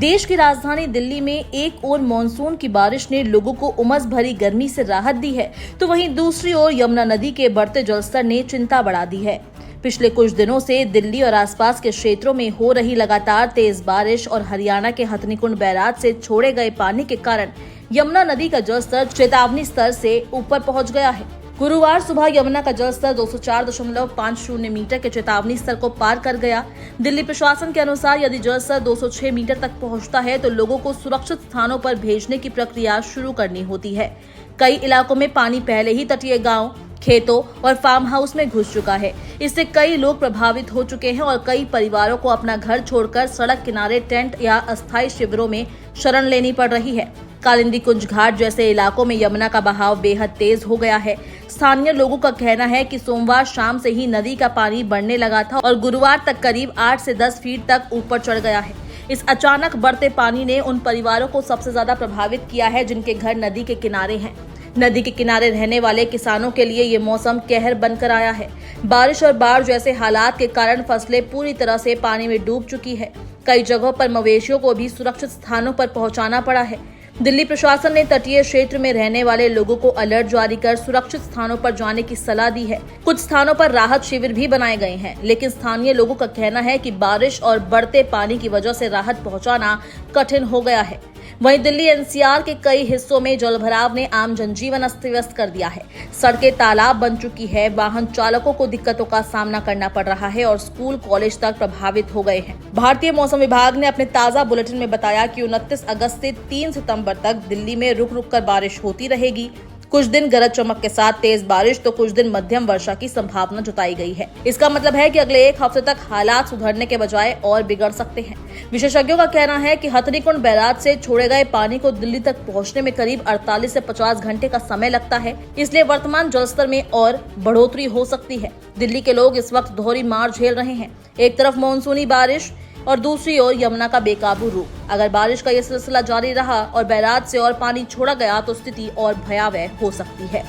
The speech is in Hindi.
देश की राजधानी दिल्ली में एक ओर मानसून की बारिश ने लोगों को उमस भरी गर्मी से राहत दी है, तो वहीं दूसरी ओर यमुना नदी के बढ़ते जलस्तर ने चिंता बढ़ा दी है। पिछले कुछ दिनों से दिल्ली और आसपास के क्षेत्रों में हो रही लगातार तेज बारिश और हरियाणा के हथनीकुंड बैराज से छोड़े गए पानी के कारण यमुना नदी का जलस्तर चेतावनी स्तर से ऊपर पहुंच गया है। गुरुवार सुबह यमुना का जलस्तर 204.50 मीटर के चेतावनी स्तर को पार कर गया। दिल्ली प्रशासन के अनुसार यदि जलस्तर 206 मीटर तक पहुंचता है तो लोगों को सुरक्षित स्थानों पर भेजने की प्रक्रिया शुरू करनी होती है। कई इलाकों में पानी पहले ही तटीय गांव, खेतों और फार्म हाउस में घुस चुका है। इससे कई लोग प्रभावित हो चुके हैं और कई परिवारों को अपना घर छोड़कर सड़क किनारे टेंट या अस्थायी शिविरों में शरण लेनी पड़ रही है। कालिंदी कुंज घाट जैसे इलाकों में यमुना का बहाव बेहद तेज हो गया है। स्थानीय लोगों का कहना है कि सोमवार शाम से ही नदी का पानी बढ़ने लगा था और गुरुवार तक करीब 8 से 10 फीट तक ऊपर चढ़ गया है। इस अचानक बढ़ते पानी ने उन परिवारों को सबसे ज्यादा प्रभावित किया है जिनके घर नदी के किनारे हैं। नदी के किनारे रहने वाले किसानों के लिए ये मौसम कहर बनकर आया है। बारिश और बाढ़ जैसे हालात के कारण फसलें पूरी तरह से पानी में डूब चुकी है। कई जगहों पर मवेशियों को भी सुरक्षित स्थानों पर पहुंचाना पड़ा है। दिल्ली प्रशासन ने तटीय क्षेत्र में रहने वाले लोगों को अलर्ट जारी कर सुरक्षित स्थानों पर जाने की सलाह दी है। कुछ स्थानों पर राहत शिविर भी बनाए गए हैं, लेकिन स्थानीय लोगों का कहना है कि बारिश और बढ़ते पानी की वजह से राहत पहुंचाना कठिन हो गया है। वहीं दिल्ली एनसीआर के कई हिस्सों में जलभराव ने आम जनजीवन अस्त व्यस्त कर दिया है। सड़कें तालाब बन चुकी है, वाहन चालकों को दिक्कतों का सामना करना पड़ रहा है और स्कूल कॉलेज तक प्रभावित हो गए हैं। भारतीय मौसम विभाग ने अपने ताजा बुलेटिन में बताया कि 29 अगस्त से 3 सितंबर तक दिल्ली में रुक रुक कर बारिश होती रहेगी। कुछ दिन गरज चमक के साथ तेज बारिश तो कुछ दिन मध्यम वर्षा की संभावना जताई गई है। इसका मतलब है कि अगले एक हफ्ते तक हालात सुधरने के बजाय और बिगड़ सकते हैं। विशेषज्ञों का कहना है कि हथनीकुंड बैराज से छोड़े गए पानी को दिल्ली तक पहुंचने में करीब 48 से 50 घंटे का समय लगता है, इसलिए वर्तमान जलस्तर में और बढ़ोतरी हो सकती है। दिल्ली के लोग इस वक्त दोहरी मार झेल रहे हैं, एक तरफ मानसूनी बारिश और दूसरी ओर यमुना का बेकाबू रूप। अगर बारिश का यह सिलसिला जारी रहा और बैराज से और पानी छोड़ा गया तो स्थिति और भयावह हो सकती है।